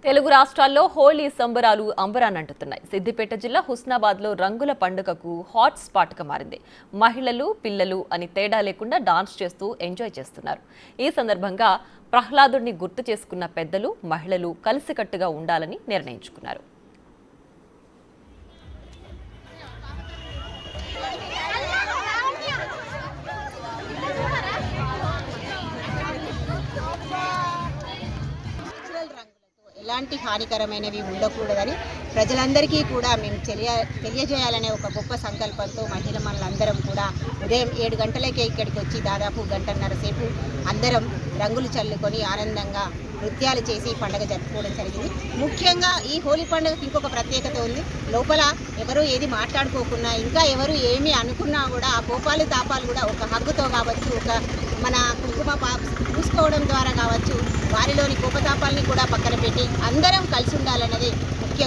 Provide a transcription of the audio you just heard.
తెలుగు రాష్ట్రాల్లో హోలీ సంబరాలు అంబరానంటున్నాయి. సిద్దిపేట జిల్లా హుస్నాబాద్లో రంగుల పండుగకు హాట్ స్పాట్గా మారింది. మహిళలు, పిల్లలు అని తేడా లేకుండా డాన్స్ చేస్తూ ఎంజాయ్ చేస్తున్నారు. ఈ సందర్భంగా ప్రహ్లాదుడిని గుర్తు చేసుకున్న పెద్దలు, మహిళలు కలిసికట్టుగా ఉండాలని నిర్ణయించుకున్నారు. ఎలాంటి హానికరమైనవి ఉండకూడదని ప్రజలందరికీ కూడా మేము తెలియజేయాలనే ఒక గొప్ప సంకల్పంతో మహిళలందరం కూడా ఉదయం 7 గంటలకే ఇక్కడికి వచ్చి దాదాపు గంటన్నర సేపు అందరం రంగులు చల్లుకొని ఆనందంగా నృత్యాలు చేసి పండుగ జరుపుకోవడం జరిగింది. ముఖ్యంగా ఈ హోలీ పండుగకి ఇంకొక ప్రత్యేకత ఉంది. లోపల ఎవరు ఏది మాట్లాడుకోకున్నా, ఇంకా ఎవరు ఏమి అనుకున్నా కూడా ఆ కోపాలు తాపాలు కూడా ఒక హగ్గుతో కావచ్చు, ఒక మన కుంకుమ పూసుకోవడం ద్వారా కావచ్చు, వారిలోని కోపతాపాలని కూడా పక్కన పెట్టి అందరం కలిసి ఉండాలన్నది ముఖ్య